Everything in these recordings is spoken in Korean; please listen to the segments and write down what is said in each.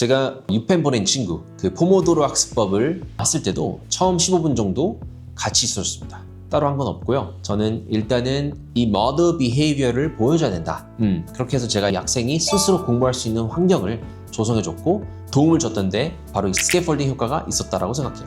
제가 유펜 보낸 친구, 그 포모도로 학습법을 봤을 때도 처음 15분 정도 같이 있었습니다. 따로 한 건 없고요. 저는 일단은 이 model behavior를 보여줘야 된다. 그렇게 해서 제가 이 학생이 스스로 공부할 수 있는 환경을 조성해줬고 도움을 줬던데 바로 이 스캐폴딩 효과가 있었다라고 생각해요.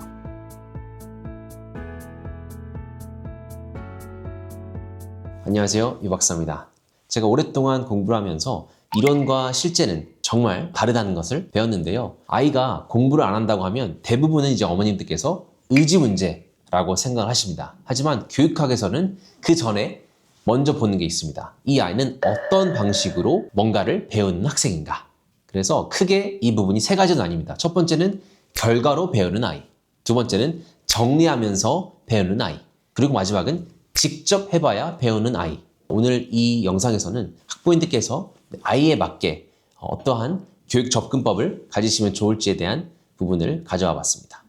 안녕하세요, 유 박사입니다. 제가 오랫동안 공부를 하면서 이론과 실제는 정말 다르다는 것을 배웠는데요. 아이가 공부를 안 한다고 하면 대부분은 이제 어머님들께서 의지 문제라고 생각을 하십니다. 하지만 교육학에서는 그 전에 먼저 보는 게 있습니다. 이 아이는 어떤 방식으로 뭔가를 배우는 학생인가? 그래서 크게 이 부분이 세 가지는 아닙니다. 첫 번째는 결과로 배우는 아이. 두 번째는 정리하면서 배우는 아이. 그리고 마지막은 직접 해봐야 배우는 아이. 오늘 이 영상에서는 학부모님들께서 아이에 맞게 어떠한 교육 접근법을 가지시면 좋을지에 대한 부분을 가져와 봤습니다.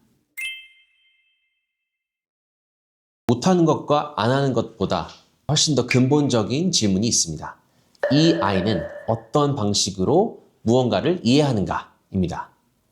못하는 것과 안 하는 것보다 훨씬 더 근본적인 질문이 있습니다. 이 아이는 어떤 방식으로 무언가를 이해하는가입니다.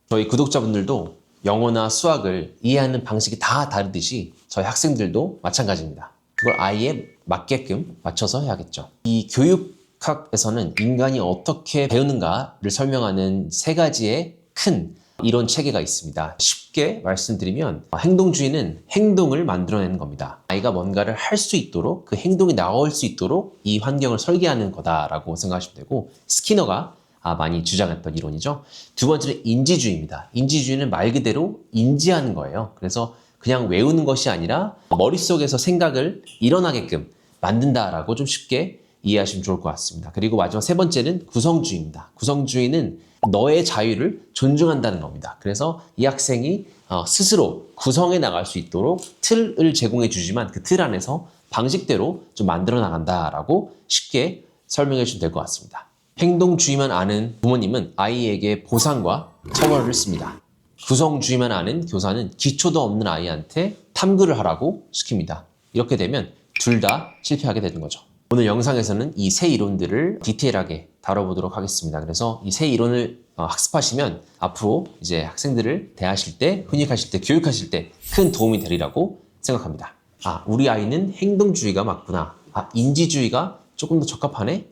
저희 구독자분들도 영어나 수학을 이해하는 방식이 다 다르듯이 저희 학생들도 마찬가지입니다. 그걸 아이에 맞게끔 맞춰서 해야겠죠. 이 교육학에서는 인간이 어떻게 배우는가를 설명하는 세 가지의 큰 이론 체계가 있습니다. 쉽게 말씀드리면 행동주의는 행동을 만들어내는 겁니다. 아이가 뭔가를 할 수 있도록 그 행동이 나올 수 있도록 이 환경을 설계하는 거다라고 생각하시면 되고, 스키너가 많이 주장했던 이론이죠. 두 번째는 인지주의입니다. 인지주의는 말 그대로 인지하는 거예요. 그래서 그냥 외우는 것이 아니라 머릿속에서 생각을 일어나게끔 만든다라고 좀 쉽게 이해하시면 좋을 것 같습니다. 그리고 마지막 세 번째는 구성주의입니다. 구성주의는 너의 자유를 존중한다는 겁니다. 그래서 이 학생이 스스로 구성해 나갈 수 있도록 틀을 제공해 주지만 그 틀 안에서 방식대로 좀 만들어 나간다라고 쉽게 설명해 주시면 될 것 같습니다. 행동주의만 아는 부모님은 아이에게 보상과 처벌을 씁니다. 구성주의만 아는 교사는 기초도 없는 아이한테 탐구를 하라고 시킵니다. 이렇게 되면 둘 다 실패하게 되는 거죠. 오늘 영상에서는 이 세 이론들을 디테일하게 다뤄보도록 하겠습니다. 그래서 이 세 이론을 학습하시면 앞으로 이제 학생들을 대하실 때, 훈육하실 때, 교육하실 때 큰 도움이 되리라고 생각합니다. 우리 아이는 행동주의가 맞구나. 인지주의가 조금 더 적합하네.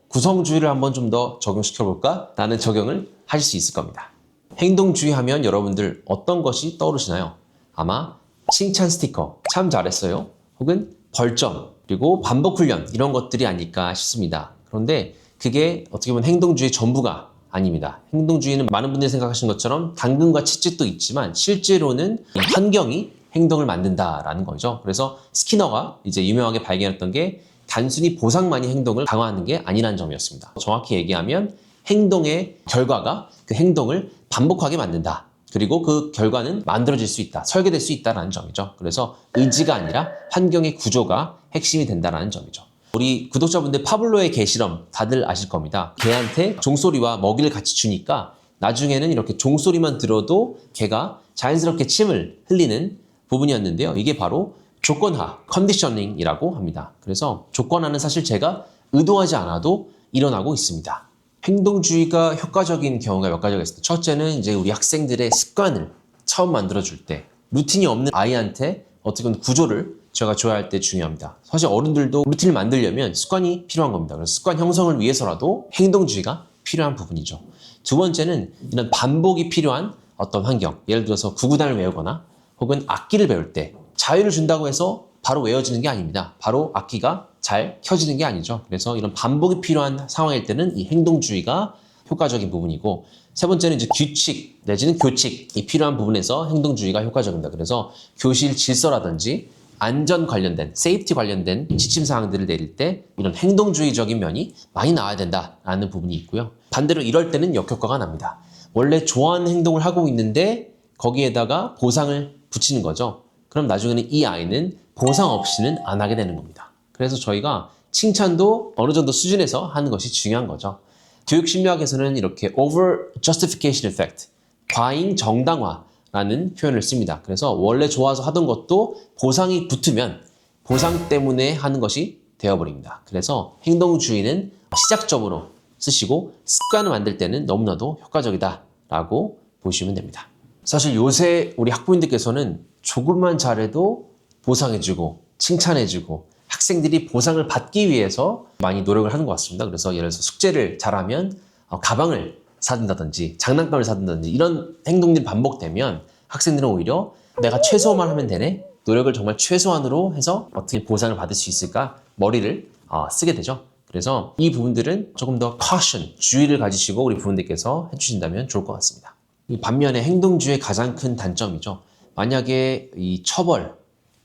구성주의를 한번 좀 더 적용시켜볼까? 라는 적용을 하실 수 있을 겁니다. 행동주의 하면 여러분들 어떤 것이 떠오르시나요? 아마 칭찬 스티커, 참 잘했어요. 혹은 벌점, 그리고 반복 훈련, 이런 것들이 아닐까 싶습니다. 그런데 그게 어떻게 보면 행동주의 전부가 아닙니다. 행동주의는 많은 분들이 생각하시는 것처럼 당근과 채찍도 있지만 실제로는 환경이 행동을 만든다라는 거죠. 그래서 스키너가 이제 유명하게 발견했던 게 단순히 보상만이 행동을 강화하는 게 아니라는 점이었습니다. 정확히 얘기하면 행동의 결과가 그 행동을 반복하게 만든다. 그리고 그 결과는 만들어질 수 있다, 설계될 수 있다는 점이죠. 그래서 의지가 아니라 환경의 구조가 핵심이 된다는 점이죠. 우리 구독자분들 파블로의 개 실험 다들 아실 겁니다. 개한테 종소리와 먹이를 같이 주니까 나중에는 이렇게 종소리만 들어도 개가 자연스럽게 침을 흘리는 부분이었는데요. 이게 바로 조건화, 컨디셔닝이라고 합니다. 그래서 조건화는 사실 제가 의도하지 않아도 일어나고 있습니다. 행동주의가 효과적인 경우가 몇 가지가 있습니다. 첫째는 이제 우리 학생들의 습관을 처음 만들어줄 때, 루틴이 없는 아이한테 어떻게 보면 구조를 제가 줘야 할 때 중요합니다. 사실 어른들도 루틴을 만들려면 습관이 필요한 겁니다. 그래서 습관 형성을 위해서라도 행동주의가 필요한 부분이죠. 두 번째는 이런 반복이 필요한 어떤 환경, 예를 들어서 구구단을 외우거나 혹은 악기를 배울 때 자유를 준다고 해서 바로 외워지는 게 아닙니다. 바로 악기가 잘 켜지는 게 아니죠. 그래서 이런 반복이 필요한 상황일 때는 이 행동주의가 효과적인 부분이고, 세 번째는 이제 규칙 내지는 교칙이 필요한 부분에서 행동주의가 효과적입니다. 그래서 교실 질서라든지 안전 관련된, 세이프티 관련된 지침 사항들을 내릴 때 이런 행동주의적인 면이 많이 나와야 된다라는 부분이 있고요. 반대로 이럴 때는 역효과가 납니다. 원래 좋아하는 행동을 하고 있는데 거기에다가 보상을 붙이는 거죠. 그럼 나중에는 이 아이는 보상 없이는 안 하게 되는 겁니다. 그래서 저희가 칭찬도 어느 정도 수준에서 하는 것이 중요한 거죠. 교육심리학에서는 이렇게 over justification effect, 과잉 정당화라는 표현을 씁니다. 그래서 원래 좋아서 하던 것도 보상이 붙으면 보상 때문에 하는 것이 되어버립니다. 그래서 행동주의는 시작점으로 쓰시고 습관을 만들 때는 너무나도 효과적이다 라고 보시면 됩니다. 사실 요새 우리 학부모님들께서는 조금만 잘해도 보상해주고 칭찬해주고 학생들이 보상을 받기 위해서 많이 노력을 하는 것 같습니다. 그래서 예를 들어서 숙제를 잘하면 가방을 사준다든지 장난감을 사준다든지 이런 행동들이 반복되면 학생들은 오히려 내가 최소한만 하면 되네? 노력을 정말 최소한으로 해서 어떻게 보상을 받을 수 있을까? 머리를 쓰게 되죠. 그래서 이 부분들은 조금 더 caution, 주의를 가지시고 우리 부모님께서 해주신다면 좋을 것 같습니다. 이 반면에 행동주의의 가장 큰 단점이죠. 만약에 이 처벌,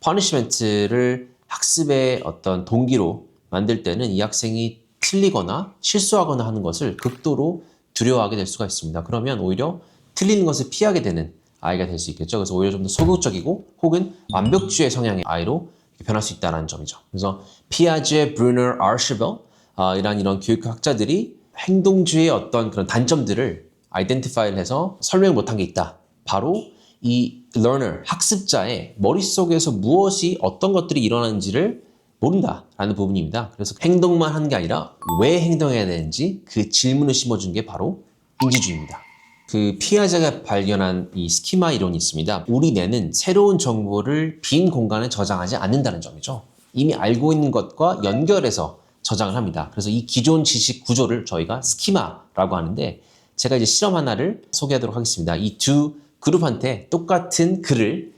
punishment를 학습의 어떤 동기로 만들 때는 이 학생이 틀리거나 실수하거나 하는 것을 극도로 두려워하게 될 수가 있습니다. 그러면 오히려 틀리는 것을 피하게 되는 아이가 될 수 있겠죠. 그래서 오히려 좀 더 소극적이고 혹은 완벽주의 성향의 아이로 변할 수 있다는 점이죠. 그래서 피아제, 브루너, 아르시벨 이런 교육학자들이 행동주의의 어떤 그런 단점들을 아이덴티파이를 해서 설명 못한 게 있다. 바로 이 learner, 학습자의 머릿속에서 무엇이 어떤 것들이 일어나는지를 모른다라는 부분입니다. 그래서 행동만 하는 게 아니라 왜 행동해야 되는지 그 질문을 심어준 게 바로 인지주의입니다. 그 피아제가 발견한 이 스키마 이론이 있습니다. 우리 뇌는 새로운 정보를 빈 공간에 저장하지 않는다는 점이죠. 이미 알고 있는 것과 연결해서 저장을 합니다. 그래서 이 기존 지식 구조를 저희가 스키마라고 하는데 제가 이제 실험 하나를 소개하도록 하겠습니다. 이 두 그룹한테 똑같은 글을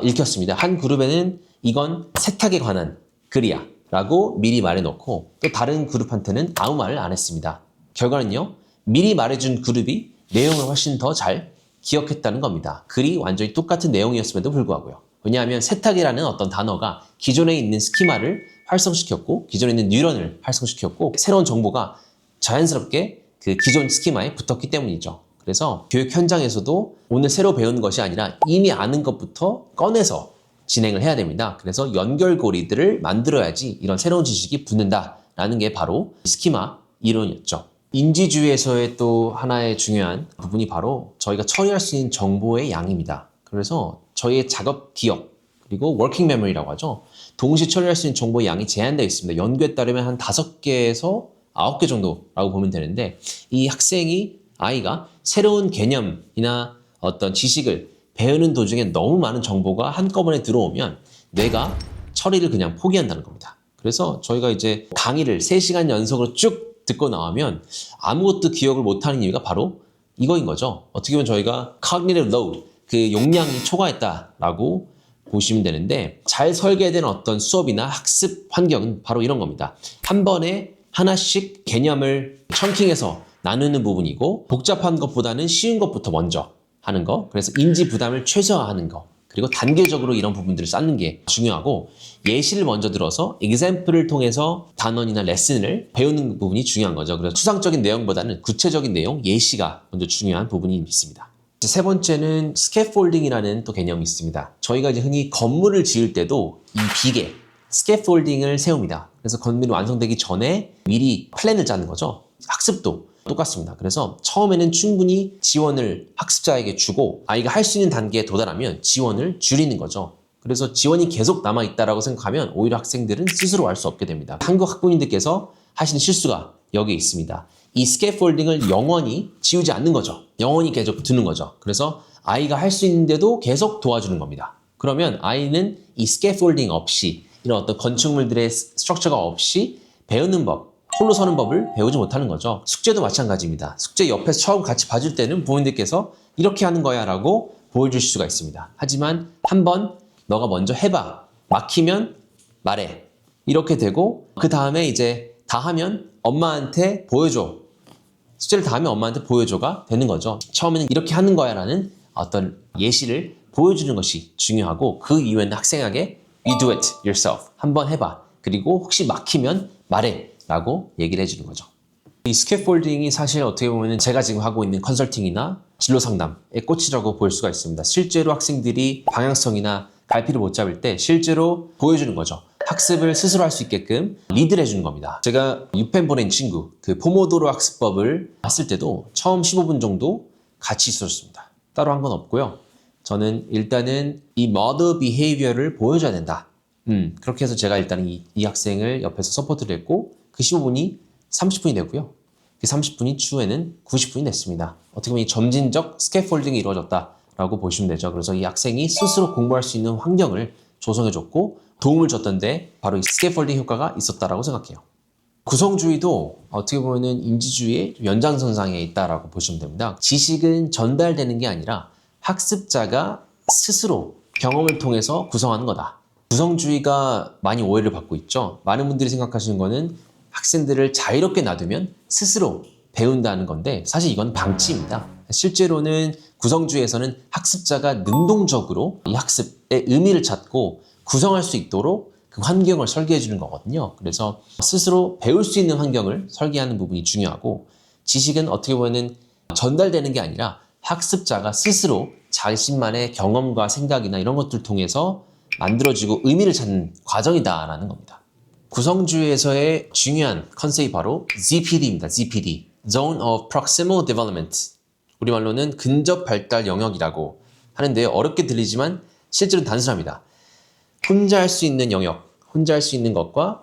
읽혔습니다. 한 그룹에는 이건 세탁에 관한 글이야 라고 미리 말해놓고 또 다른 그룹한테는 아무 말을 안 했습니다. 결과는요. 미리 말해준 그룹이 내용을 훨씬 더 잘 기억했다는 겁니다. 글이 완전히 똑같은 내용이었음에도 불구하고요. 왜냐하면 세탁이라는 어떤 단어가 기존에 있는 스키마를 활성시켰고 기존에 있는 뉴런을 활성시켰고 새로운 정보가 자연스럽게 그 기존 스키마에 붙었기 때문이죠. 그래서 교육 현장에서도 오늘 새로 배우는 것이 아니라 이미 아는 것부터 꺼내서 진행을 해야 됩니다. 그래서 연결고리들을 만들어야지 이런 새로운 지식이 붙는다라는 게 바로 스키마 이론이었죠. 인지주의에서의 또 하나의 중요한 부분이 바로 저희가 처리할 수 있는 정보의 양입니다. 그래서 저희의 작업 기억 그리고 워킹 메모리라고 하죠. 동시에 처리할 수 있는 정보의 양이 제한되어 있습니다. 연구에 따르면 한 5개에서 9개 정도라고 보면 되는데 이 아이가 새로운 개념이나 어떤 지식을 배우는 도중에 너무 많은 정보가 한꺼번에 들어오면 뇌가 처리를 그냥 포기한다는 겁니다. 그래서 저희가 이제 강의를 3시간 연속으로 쭉 듣고 나오면 아무것도 기억을 못하는 이유가 바로 이거인 거죠. 어떻게 보면 저희가 cognitive load, 그 용량이 초과했다라고 보시면 되는데 잘 설계된 어떤 수업이나 학습 환경은 바로 이런 겁니다. 한 번에 하나씩 개념을 청킹해서 나누는 부분이고 복잡한 것보다는 쉬운 것부터 먼저 하는 거. 그래서 인지 부담을 최소화하는 거. 그리고 단계적으로 이런 부분들을 쌓는 게 중요하고 예시를 먼저 들어서 example을 통해서 단원이나 레슨을 배우는 부분이 중요한 거죠. 그래서 추상적인 내용보다는 구체적인 내용, 예시가 먼저 중요한 부분이 있습니다. 세 번째는 스캐폴딩이라는 또 개념이 있습니다. 저희가 이제 흔히 건물을 지을 때도 이 비계, 스캐폴딩을 세웁니다. 그래서 건물이 완성되기 전에 미리 플랜을 짜는 거죠. 학습도 똑같습니다. 그래서 처음에는 충분히 지원을 학습자에게 주고 아이가 할 수 있는 단계에 도달하면 지원을 줄이는 거죠. 그래서 지원이 계속 남아있다라고 생각하면 오히려 학생들은 스스로 할 수 없게 됩니다. 한국 학부모님들께서 하시는 실수가 여기에 있습니다. 이 스캐폴딩을 영원히 지우지 않는 거죠. 영원히 계속 두는 거죠. 그래서 아이가 할 수 있는데도 계속 도와주는 겁니다. 그러면 아이는 이 스캐폴딩 없이 이런 어떤 건축물들의 스트럭처가 없이 배우는 법, 홀로 서는 법을 배우지 못하는 거죠. 숙제도 마찬가지입니다. 숙제 옆에서 처음 같이 봐줄 때는 부모님들께서 이렇게 하는 거야 라고 보여주실 수가 있습니다. 하지만 한번 너가 먼저 해봐. 막히면 말해. 이렇게 되고 그 다음에 이제 다 하면 엄마한테 보여줘. 숙제를 다 하면 엄마한테 보여줘가 되는 거죠. 처음에는 이렇게 하는 거야 라는 어떤 예시를 보여주는 것이 중요하고 그 이후에는 학생에게 You do it yourself. 한번 해봐. 그리고 혹시 막히면 말해. 라고 얘기를 해주는 거죠. 이 스캐폴딩이 사실 어떻게 보면 제가 지금 하고 있는 컨설팅이나 진로 상담의 꽃이라고 볼 수가 있습니다. 실제로 학생들이 방향성이나 갈피를 못 잡을 때 실제로 보여주는 거죠. 학습을 스스로 할 수 있게끔 리드를 해주는 겁니다. 제가 유펜 보낸 친구, 그 포모도로 학습법을 봤을 때도 처음 15분 정도 같이 있었습니다. 따로 한 건 없고요. 저는 일단은 이 model behavior를 보여줘야 된다. 그렇게 해서 제가 일단은 이 학생을 옆에서 서포트를 했고 그 15분이 30분이 되고요. 그 30분이 추후에는 90분이 됐습니다. 어떻게 보면 이 점진적 스캐폴딩이 이루어졌다라고 보시면 되죠. 그래서 이 학생이 스스로 공부할 수 있는 환경을 조성해줬고 도움을 줬던데 바로 이 스캐폴딩 효과가 있었다라고 생각해요. 구성주의도 어떻게 보면 인지주의의 연장선상에 있다라고 보시면 됩니다. 지식은 전달되는 게 아니라 학습자가 스스로 경험을 통해서 구성하는 거다. 구성주의가 많이 오해를 받고 있죠. 많은 분들이 생각하시는 거는 학생들을 자유롭게 놔두면 스스로 배운다는 건데 사실 이건 방치입니다. 실제로는 구성주의에서는 학습자가 능동적으로 이 학습의 의미를 찾고 구성할 수 있도록 그 환경을 설계해 주는 거거든요. 그래서 스스로 배울 수 있는 환경을 설계하는 부분이 중요하고 지식은 어떻게 보면 전달되는 게 아니라 학습자가 스스로 자신만의 경험과 생각이나 이런 것들 통해서 만들어지고 의미를 찾는 과정이다라는 겁니다. 구성주의에서의 중요한 컨셉이 바로 ZPD입니다. ZPD, Zone of Proximal Development. 우리말로는 근접 발달 영역이라고 하는데요. 어렵게 들리지만 실제로는 단순합니다. 혼자 할 수 있는 영역, 혼자 할 수 있는 것과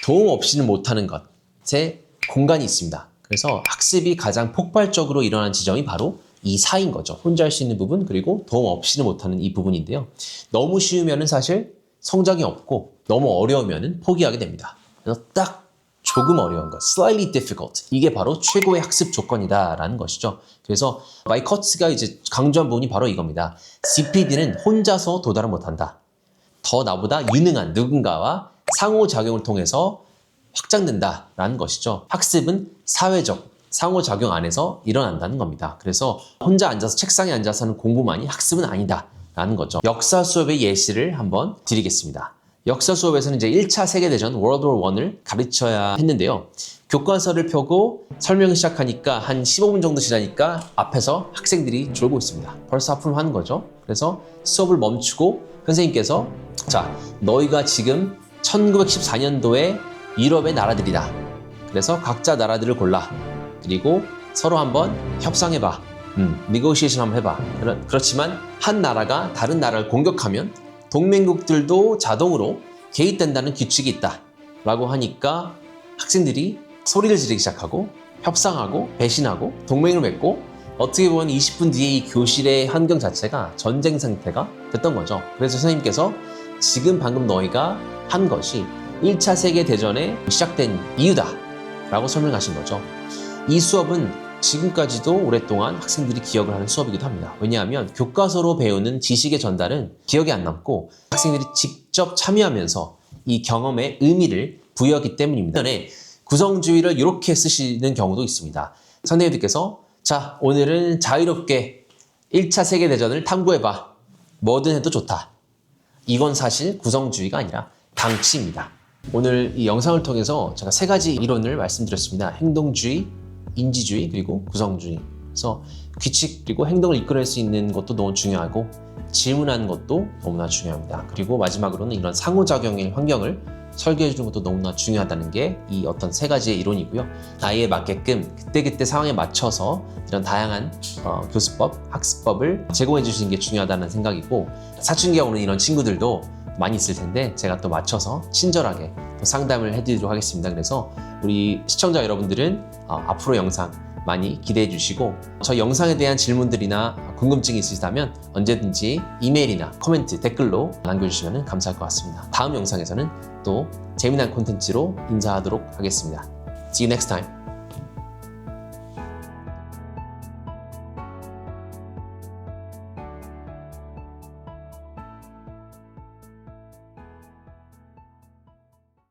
도움 없이는 못하는 것의 공간이 있습니다. 그래서 학습이 가장 폭발적으로 일어나는 지점이 바로 이 사이인 거죠. 혼자 할 수 있는 부분 그리고 도움 없이는 못하는 이 부분인데요. 너무 쉬우면 사실 성장이 없고 너무 어려우면 포기하게 됩니다. 그래서 딱 조금 어려운 것, slightly difficult. 이게 바로 최고의 학습 조건이다라는 것이죠. 그래서 마이커츠가 이제 강조한 부분이 바로 이겁니다. CPD는 혼자서 도달을 못한다. 더 나보다 유능한 누군가와 상호작용을 통해서 확장된다라는 것이죠. 학습은 사회적 상호작용 안에서 일어난다는 겁니다. 그래서 혼자 앉아서 책상에 앉아서 하는 공부만이 학습은 아니다라는 거죠. 역사 수업의 예시를 한번 드리겠습니다. 역사 수업에서는 이제 1차 세계대전 World War I을 가르쳐야 했는데요. 교과서를 펴고 설명 시작하니까 한 15분 정도 지나니까 앞에서 학생들이 졸고 있습니다. 벌써 하품하는 거죠. 그래서 수업을 멈추고 선생님께서 자, 너희가 지금 1914년도에 유럽의 나라들이다. 그래서 각자 나라들을 골라. 그리고 서로 한번 협상해봐. negotiation 한번 해봐. 그렇지만 한 나라가 다른 나라를 공격하면 동맹국들도 자동으로 개입된다는 규칙이 있다. 라고 하니까 학생들이 소리를 지르기 시작하고 협상하고 배신하고 동맹을 맺고 어떻게 보면 20분 뒤에 이 교실의 환경 자체가 전쟁 상태가 됐던 거죠. 그래서 선생님께서 지금 방금 너희가 한 것이 1차 세계대전에 시작된 이유다 라고 설명하신 거죠. 이 수업은 지금까지도 오랫동안 학생들이 기억을 하는 수업이기도 합니다. 왜냐하면 교과서로 배우는 지식의 전달은 기억에 안 남고 학생들이 직접 참여하면서 이 경험의 의미를 부여하기 때문입니다. 구성주의를 이렇게 쓰시는 경우도 있습니다. 선생님들께서 자, 오늘은 자유롭게 1차 세계대전을 탐구해봐. 뭐든 해도 좋다. 이건 사실 구성주의가 아니라 방치입니다. 오늘 이 영상을 통해서 제가 3가지 이론을 말씀드렸습니다. 행동주의, 인지주의, 그리고 구성주의. 그래서 규칙 그리고 행동을 이끌어낼 수 있는 것도 너무 중요하고 질문하는 것도 너무나 중요합니다. 그리고 마지막으로는 이런 상호작용의 환경을 설계해 주는 것도 너무나 중요하다는 게 이 어떤 3가지의 이론이고요. 나이에 맞게끔 그때그때 상황에 맞춰서 이런 다양한 교수법, 학습법을 제공해 주시는 게 중요하다는 생각이고 사춘기가 오는 이런 친구들도 많이 있을 텐데 제가 또 맞춰서 친절하게 또 상담을 해드리도록 하겠습니다. 그래서 우리 시청자 여러분들은 앞으로 영상 많이 기대해 주시고 저 영상에 대한 질문들이나 궁금증이 있으시다면 언제든지 이메일이나 코멘트, 댓글로 남겨주시면 감사할 것 같습니다. 다음 영상에서는 또 재미난 콘텐츠로 인사하도록 하겠습니다. See you next time.